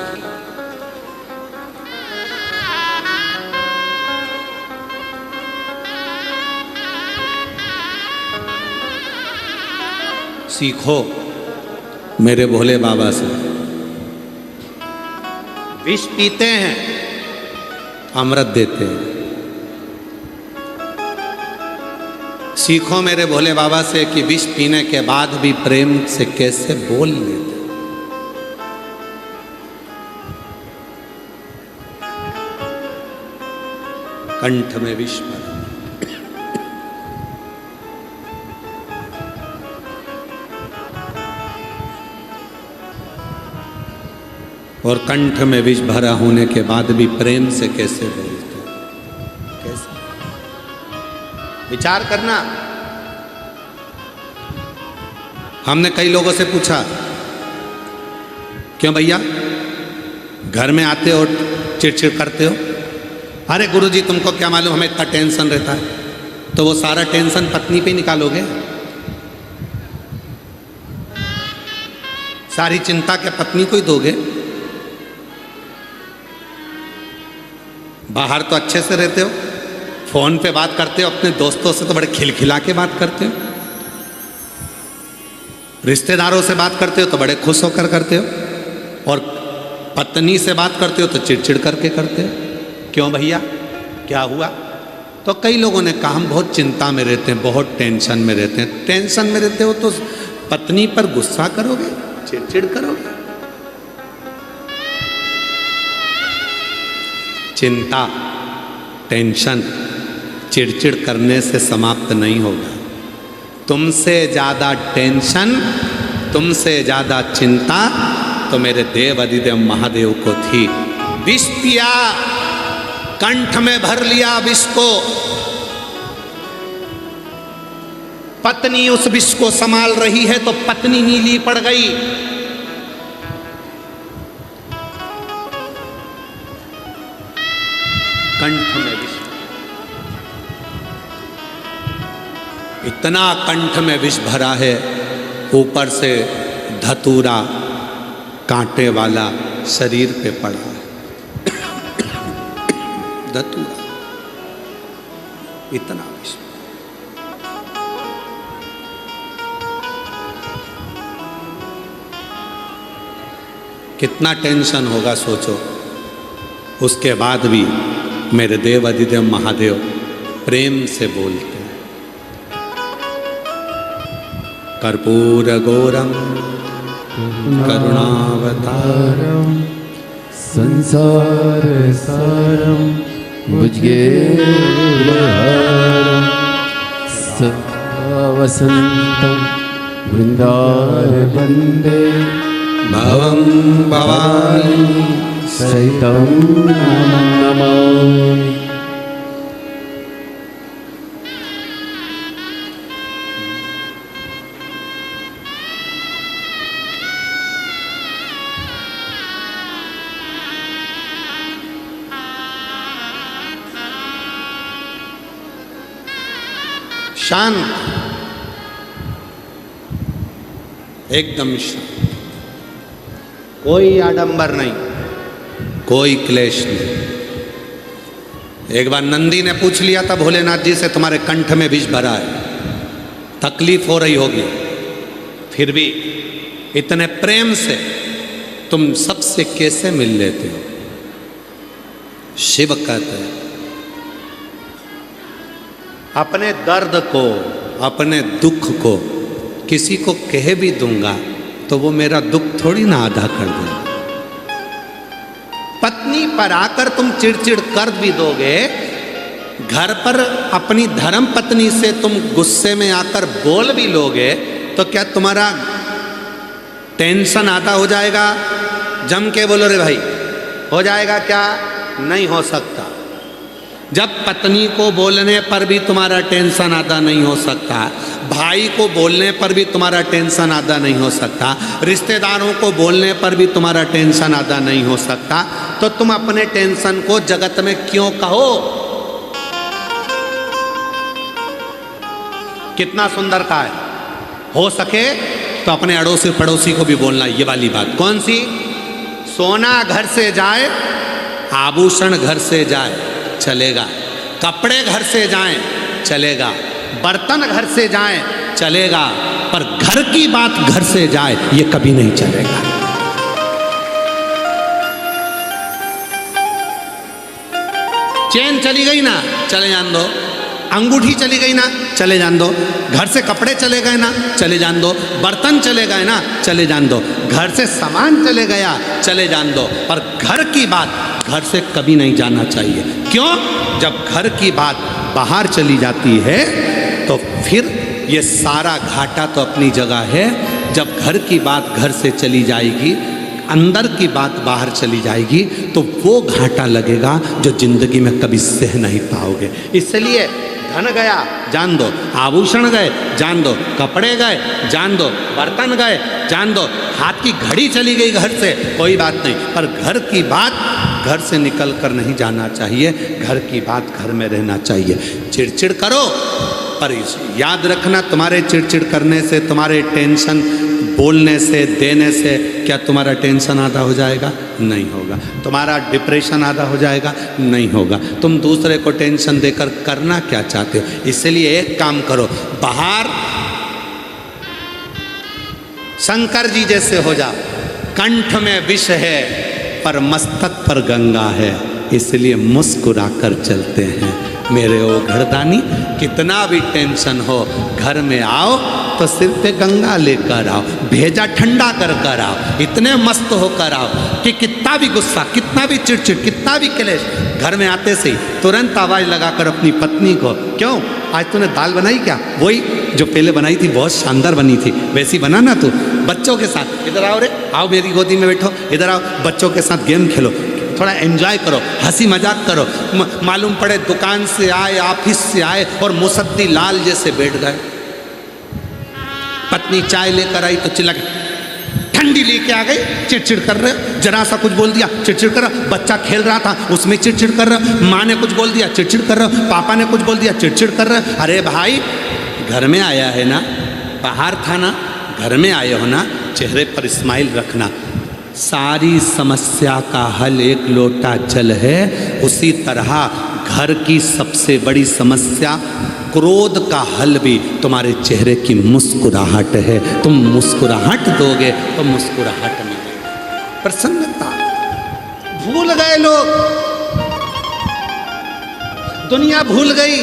सीखो मेरे भोले बाबा से। विष पीते हैं, अमृत देते हैं। सीखो मेरे भोले बाबा से कि विष पीने के बाद भी प्रेम से कैसे बोल लेते। कंठ में विष भरा, और कंठ में विष भरा होने के बाद भी प्रेम से कैसे बोलते। कैसे विचार करना। हमने कई लोगों से पूछा, क्यों भैया घर में आते हो चिड़चिड़ करते हो? अरे गुरुजी तुमको क्या मालूम हमें इतना टेंशन रहता है। तो वो सारा टेंशन पत्नी पे निकालोगे? सारी चिंता क्या पत्नी को ही दोगे? बाहर तो अच्छे से रहते हो, फोन पे बात करते हो, अपने दोस्तों से तो बड़े खिलखिला के बात करते हो, रिश्तेदारों से बात करते हो तो बड़े खुश होकर करते हो, और पत्नी से बात करते हो तो चिड़चिड़ करके करते हो। क्यों भैया क्या हुआ? तो कई लोगों ने कहा हम बहुत चिंता में रहते हैं, बहुत टेंशन में रहते हैं। टेंशन में रहते हो तो पत्नी पर गुस्सा करोगे, चिड़चिड़ करोगे? चिंता, टेंशन चिड़चिड़ करने से समाप्त नहीं होगा। तुमसे ज्यादा टेंशन, तुमसे ज्यादा चिंता तो मेरे देव अधिदेव महादेव को थी। विष पिया, कंठ में भर लिया विष को। पत्नी उस विष को संभाल रही है तो पत्नी नीली पड़ गई। कंठ में विष, इतना कंठ में विष भरा है, ऊपर से धतूरा कांटे वाला शरीर पे पड़ा है। धतूरा, इतना विष। कितना टेंशन होगा सोचो। उसके बाद भी मेरे देव अधिदेव महादेव प्रेम से बोलते हैं। कर्पूर गौरम करुणावतारम संसार सारम भुजगेन्द्रहारम सदा वसंतम वृंदारवंदे भवं भवानी सहितं नमामि। शांत, एकदम शांत, कोई आडंबर नहीं, कोई क्लेश नहीं। एक बार नंदी ने पूछ लिया था भोलेनाथ जी से, तुम्हारे कंठ में विष भरा है, तकलीफ हो रही होगी, फिर भी इतने प्रेम से तुम सबसे कैसे मिल लेते हो? शिव कहते हैं अपने दर्द को, अपने दुख को किसी को कह भी दूंगा तो वो मेरा दुख थोड़ी ना आधा कर देगा। पत्नी पर आकर तुम चिड़चिड़ कर भी दोगे, घर पर अपनी धर्म पत्नी से तुम गुस्से में आकर बोल भी लोगे, तो क्या तुम्हारा टेंशन आधा हो जाएगा? जम के बोलो रे भाई, हो जाएगा क्या? नहीं हो सकता। जब पत्नी को बोलने पर भी तुम्हारा टेंशन आधा नहीं हो सकता, भाई को बोलने पर भी तुम्हारा टेंशन आधा नहीं हो सकता, रिश्तेदारों को बोलने पर भी तुम्हारा टेंशन आधा नहीं हो सकता, तो तुम अपने टेंशन को जगत में क्यों कहो? कितना सुंदर कहा है। हो सके तो अपने अड़ोसी पड़ोसी को भी बोलना ये वाली बात। कौन सी? सोना घर से जाए, आभूषण घर से जाए, चलेगा। कपड़े घर से जाएं, चलेगा। बर्तन घर से जाएं, चलेगा, पर घर की बात घर से जाए ये कभी नहीं चलेगा। चेन चली गई ना, चले जान दो। अंगूठी चली गई ना, चले जान दो। घर से कपड़े चले गए ना, चले जान दो। बर्तन चले गए ना, चले जान दो। घर से सामान चले गया, चले जान दो। पर घर की बात घर से कभी नहीं जाना चाहिए। क्यों? जब घर की बात बाहर चली जाती है तो फिर ये सारा घाटा तो अपनी जगह है। जब घर की बात घर से चली जाएगी, अंदर की बात बाहर चली जाएगी, तो वो घाटा लगेगा जो जिंदगी में कभी सह नहीं पाओगे। इसलिए धन गया जान दो, आभूषण गए जान दो, कपड़े गए जान दो, बर्तन गए जान दो, हाथ की घड़ी चली गई घर से कोई बात नहीं, पर घर की बात घर से निकल कर नहीं जाना चाहिए। घर की बात घर में रहना चाहिए। चिड़चिड़ करो, पर याद रखना, तुम्हारे चिड़चिड़ करने से, तुम्हारे टेंशन बोलने से, देने से क्या तुम्हारा टेंशन आधा हो जाएगा? नहीं होगा। तुम्हारा डिप्रेशन आधा हो जाएगा? नहीं होगा। तुम दूसरे को टेंशन देकर करना क्या चाहते हो? इसलिए एक काम करो, बाहर शंकर जी जैसे हो जाओ। कंठ में विष है पर मस्तक पर गंगा है, इसलिए मुस्कुरा कर चलते हैं। मेरे ओ घरदानी, कितना भी टेंशन हो, घर में आओ तो सिर पे गंगा लेकर आओ, भेजा ठंडा कर कर आओ, इतने मस्त होकर आओ कि कितना भी गुस्सा, कितना भी चिड़चिड़, कितना भी क्लेश, घर में आते से ही तुरंत आवाज़ लगाकर अपनी पत्नी को, क्यों आज तूने दाल बनाई क्या? वही जो पहले बनाई थी, बहुत शानदार बनी थी, वैसी बनाना तू। बच्चों के साथ इधर आओ रे, आओ मेरी गोदी में बैठो, इधर आओ, बच्चों के साथ गेम खेलो, थोड़ा एंजॉय करो, हंसी मजाक करो। मालूम पड़े दुकान से आए, ऑफिस से आए और मुसद्दी लाल जैसे बैठ गए। पत्नी चाय लेकर आई तो चिल्ला ठंडी लेके आ गई, चिड़चिड़ कर रहे हो। जरा सा कुछ बोल दिया, चिड़चिड़ कर रहा। बच्चा खेल रहा था, उसमें चिड़चिड़ कर रहा। माँ ने कुछ बोल दिया, चिड़चिड़ कर रहा। पापा ने कुछ बोल दिया, चिड़चिड़ कर रहा। अरे भाई, घर में आया है ना, बाहर था ना, घर में आए हो ना, चेहरे पर स्माइल रखना। सारी समस्या का हल एक लोटा जल है। उसी तरह घर की सबसे बड़ी समस्या क्रोध का हल भी तुम्हारे चेहरे की मुस्कुराहट है। तुम मुस्कुराहट दोगे तो मुस्कुराहट मिलेगी, प्रसन्नता। भूल गए लोग, दुनिया भूल गई।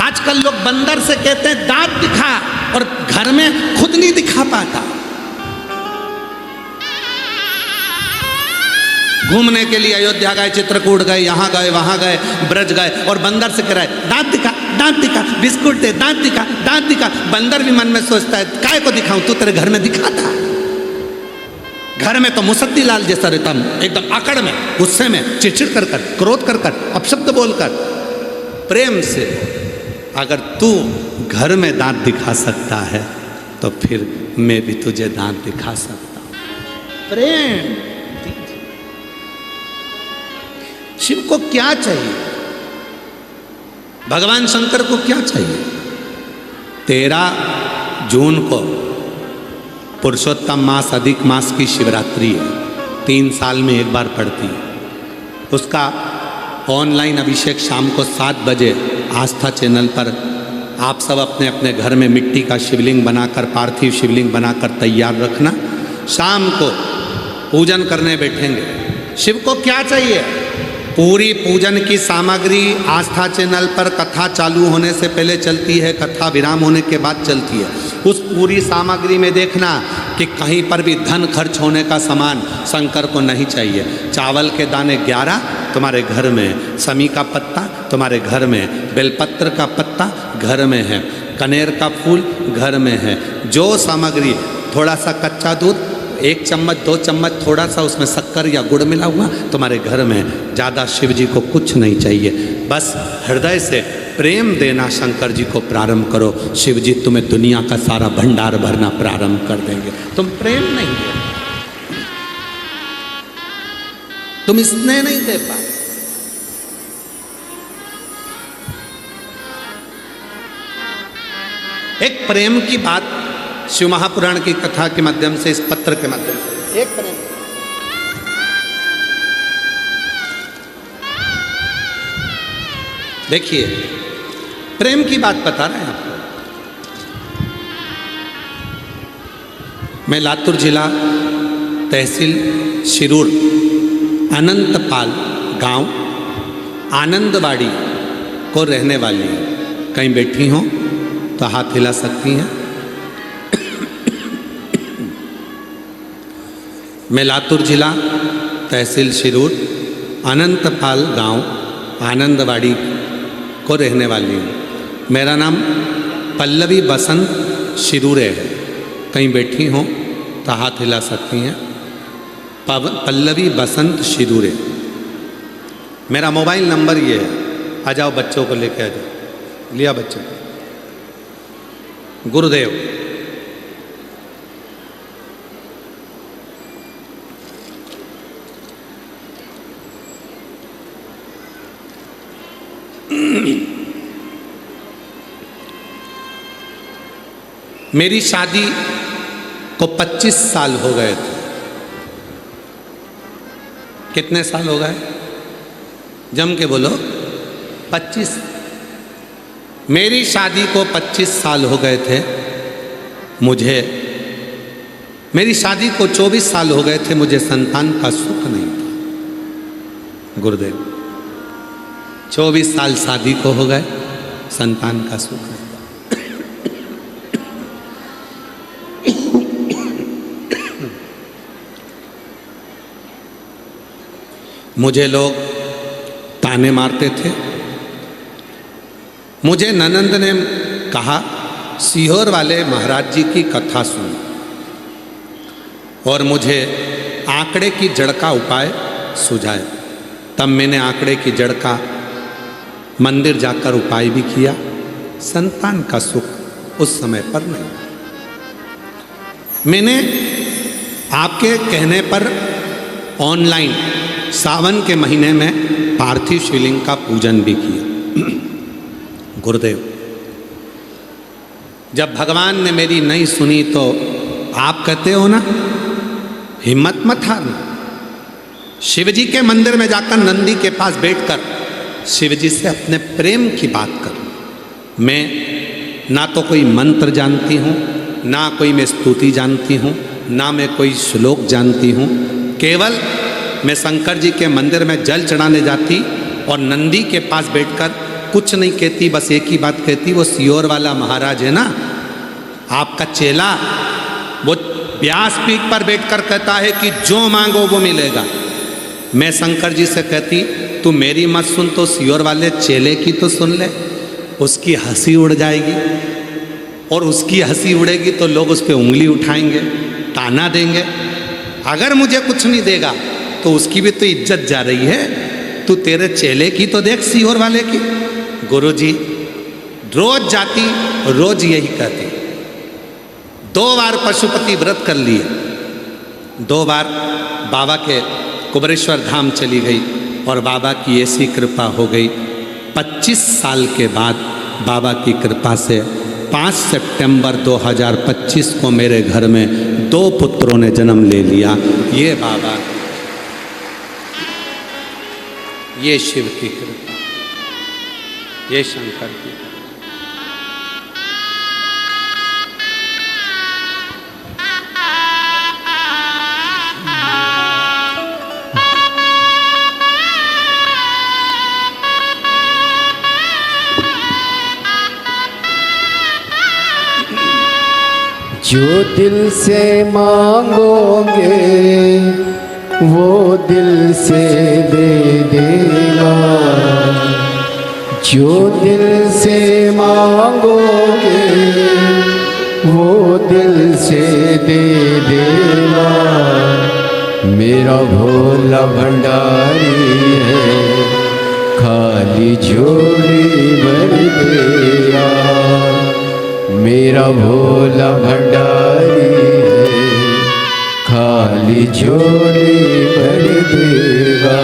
आजकल लोग बंदर से कहते हैं दांत दिखा, और घर में खुद नहीं दिखा पाता। घूमने के लिए अयोध्या गए, चित्रकूट गए, यहाँ गए, वहाँ गए, ब्रज गए, और बंदर से कह रहा है दांत दिखा, दांत दिखा, बिस्कुट दे, दांत दिखा, दांत दिखा। बंदर भी मन में सोचता है काय को दिखाऊं, तू तेरे घर में दिखाता। घर में तो मुसद्दी लाल जैसा रहता, एकदम आकड़ में, गुस्से में, चिड़चिड़ कर कर, क्रोध कर कर, अपशब्द बोलकर। प्रेम से अगर तू घर में दांत दिखा सकता है तो फिर मैं भी तुझे दांत दिखा सकता हूं। प्रेम। शिव को क्या चाहिए? भगवान शंकर को क्या चाहिए? 13 जून को पुरुषोत्तम मास, अधिक मास की शिवरात्रि है, 3 साल में एक बार पड़ती है। उसका ऑनलाइन अभिषेक शाम को 7 बजे आस्था चैनल पर आप सब अपने अपने घर में मिट्टी का शिवलिंग बनाकर, पार्थिव शिवलिंग बनाकर तैयार रखना। शाम को पूजन करने बैठेंगे। शिव को क्या चाहिए? पूरी पूजन की सामग्री आस्था चैनल पर कथा चालू होने से पहले चलती है, कथा विराम होने के बाद चलती है। उस पूरी सामग्री में देखना कि कहीं पर भी धन खर्च होने का सामान शंकर को नहीं चाहिए। चावल के दाने 11 तुम्हारे घर में, समी का पत्ता तुम्हारे घर में, बेलपत्र का पत्ता घर में है, कनेर का फूल घर में है। जो सामग्री, थोड़ा सा कच्चा दूध, 1 चम्मच 2 चम्मच, थोड़ा सा उसमें शक्कर या गुड़ मिला हुआ तुम्हारे घर में। ज़्यादा शिव जी को कुछ नहीं चाहिए, बस हृदय से प्रेम देना शंकर जी को प्रारंभ करो। शिव जी तुम्हें दुनिया का सारा भंडार भरना प्रारंभ कर देंगे। तुम प्रेम नहीं दे, तुम स्नेह नहीं दे पाए। एक प्रेम की बात शिव महापुराण की कथा के माध्यम से, इस पत्र के माध्यम से, एक प्रेम। देखिए, प्रेम की बात बता रहे हैं आपको। मैं लातूर जिला तहसील शिरूर अनंतपाल गांव आनंदवाड़ी को रहने वाली हूँ। कहीं बैठी हों तो हाथ हिला सकती हैं। मैं लातूर जिला तहसील शिरूर अनंतपाल गांव आनंदवाड़ी को रहने वाली हूँ। मेरा नाम पल्लवी बसंत शिरूरे है। कहीं बैठी हों तो हाथ हिला सकती हैं। पल्लवी बसंत शिरूरे। मेरा मोबाइल नंबर ये है। आ जाओ, बच्चों को लेके आ जाओ। लिया बच्चों। गुरुदेव। मेरी शादी को 25 साल हो गए थे। कितने साल हो गए? जम के बोलो। 25। मेरी शादी को 25 साल हो गए थे। मेरी शादी को 24 साल हो गए थे। मुझे संतान का सुख नहीं था। गुरुदेव, 24 साल शादी को हो गए, संतान का सुख नहीं था। मुझे लोग ताने मारते थे। मुझे ननंद ने कहा, सीहोर वाले महाराज जी की कथा सुन, और मुझे आंकड़े की जड़ का उपाय सुझाए। तब मैंने आंकड़े की जड़ का मंदिर जाकर उपाय भी किया। संतान का सुख उस समय पर नहीं। मैंने आपके कहने पर ऑनलाइन सावन के महीने में पार्थिव शिवलिंग का पूजन भी किया। गुरुदेव, जब भगवान ने मेरी नहीं सुनी तो आप कहते हो ना, हिम्मत मत हारना। शिव जी के मंदिर में जाकर नंदी के पास बैठकर शिव जी से अपने प्रेम की बात कर। मैं ना तो कोई मंत्र जानती हूँ, ना कोई मैं स्तुति जानती हूँ, ना मैं कोई श्लोक जानती हूँ। केवल मैं शंकर जी के मंदिर में जल चढ़ाने जाती और नंदी के पास बैठकर कुछ नहीं कहती, बस एक ही बात कहती, वो सीहोर वाला महाराज है ना, आपका चेला, वो व्यास पीठ पर बैठकर कहता है कि जो मांगो वो मिलेगा। मैं शंकर जी से कहती, तू मेरी मत सुन तो सीहोर वाले चेले की तो सुन ले। उसकी हंसी उड़ जाएगी, और उसकी हंसी उड़ेगी तो लोग उस पर उंगली उठाएंगे, ताना देंगे। अगर मुझे कुछ नहीं देगा तो उसकी भी तो इज्जत जा रही है। तू तेरे चेले की तो देख, सीहोर वाले की। गुरुजी रोज जाती, रोज यही कहती। 2 बार पशुपति व्रत कर लिए, 2 बार बाबा के कुबरेश्वर धाम चली गई, और बाबा की ऐसी कृपा हो गई। 25 साल के बाद बाबा की कृपा से 5 सितंबर 2025 को मेरे घर में 2 पुत्रों ने जन्म ले लिया। ये बाबा, ये शिव की कृपा, ये शंकर की। जो दिल से मांगोगे वो दिल से दे देगा। जो दिल से मांगोगे वो दिल से दे देगा। मेरा भोला भंडारी है, खाली झोली भर देगा। मेरा भोला भंडारी है, खाली झोली भर देगा।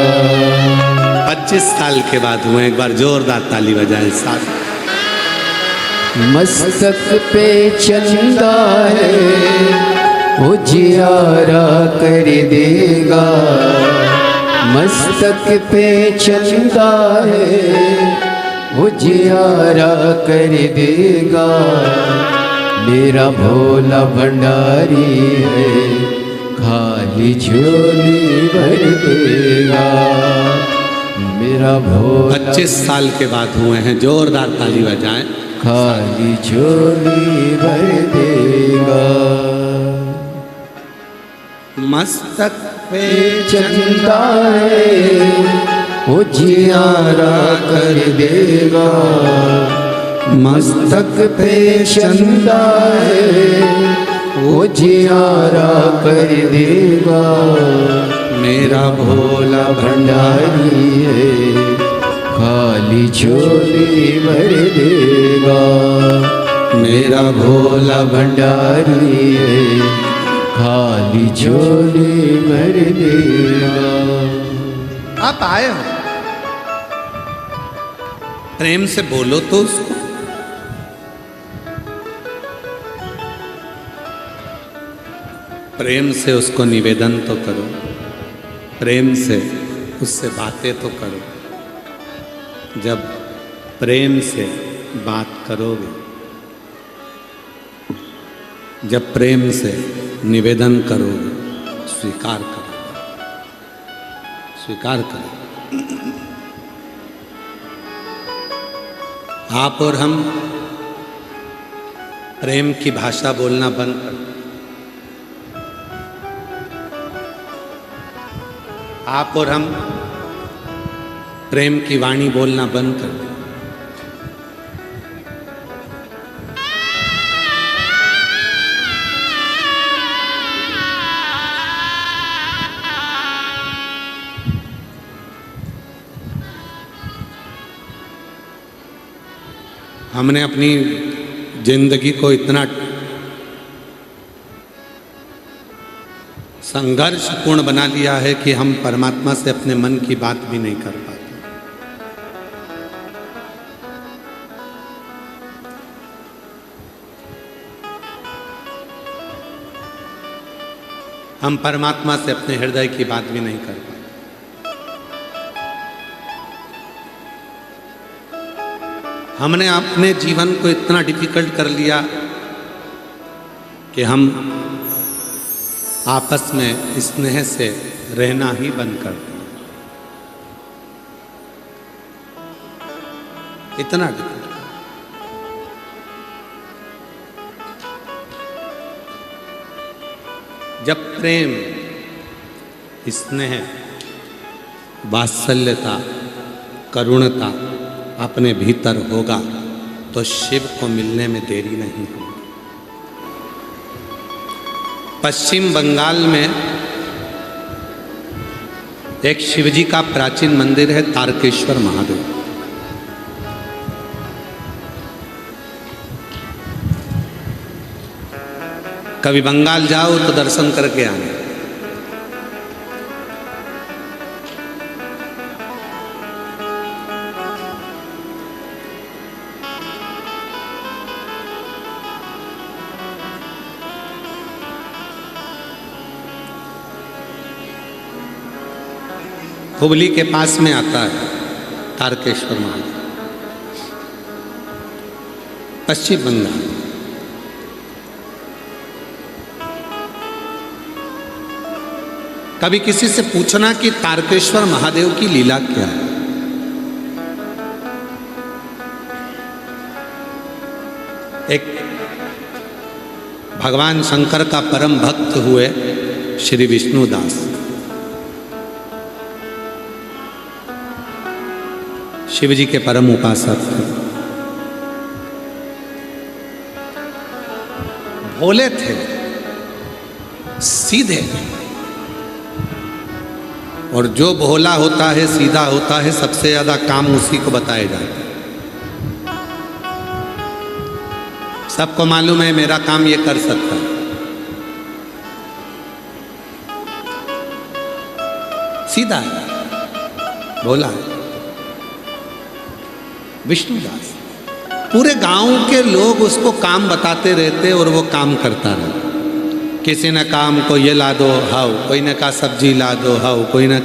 25 साल के बाद हुए, एक बार जोरदार ताली बजाएं साथ। मस्तक पे चंदा है, उजियारा कर देगा। मस्तक पे चंदा है, उजियारा कर देगा। मेरा भोला भंडारी है, खाली झोली भर देगा। मेरा भोला 25 साल के बाद हुए हैं, जोरदार ताली बजाएं। खाली झोली भर देगा। मस्तक पे चंदा है, उजियारा कर देगा। मस्तक पे चंदा है, उजियारा कर देगा। मेरा भोला भंडारी है, खाली झोली भर देगा। मेरा भोला भंडारी है, खाली झोली भर देगा। आप आए हो, प्रेम से बोलो तो उसको। प्रेम से उसको निवेदन तो करो, प्रेम से उससे बातें तो करो। जब प्रेम से बात करोगे, जब प्रेम से निवेदन करोगे, स्वीकार करो, स्वीकार करो। आप और हम प्रेम की भाषा बोलना बंद कर, आप और हम प्रेम की वाणी बोलना बंद कर दें। हमने अपनी जिंदगी को इतना संघर्षपूर्ण बना लिया है कि हम परमात्मा से अपने मन की बात भी नहीं कर पाते। हम परमात्मा से अपने हृदय की बात भी नहीं कर पाते। हमने अपने जीवन को इतना डिफिकल्ट कर लिया कि हम आपस में स्नेह से रहना ही बंद कर दें। इतना डिफिकल्ट। जब प्रेम, स्नेह, वात्सल्यता, करुणता अपने भीतर होगा तो शिव को मिलने में देरी नहीं होगी। पश्चिम बंगाल में एक शिवजी का प्राचीन मंदिर है, तारकेश्वर महादेव। कभी बंगाल जाओ तो दर्शन करके आना। हुबली के पास में आता है तारकेश्वर महादेव, पश्चिम बंगाल। कभी किसी से पूछना कि तारकेश्वर महादेव की लीला क्या है। एक भगवान शंकर का परम भक्त हुए श्री विष्णुदास, शिव जी के परम उपासक थे, भोले थे, सीधे। और जो भोला होता है, सीधा होता है, सबसे ज्यादा काम उसी को बताए जाते हैं। सबको मालूम है मेरा काम ये कर सकता है, सीधा है, भोला है। विष्णुदास, पूरे गांव के लोग उसको काम बताते रहते और वो काम करता रहा। किसी ने काम को ये ला दो, हाउ, कोई ने कहा सब्जी ला दो, हाउ, कोई ने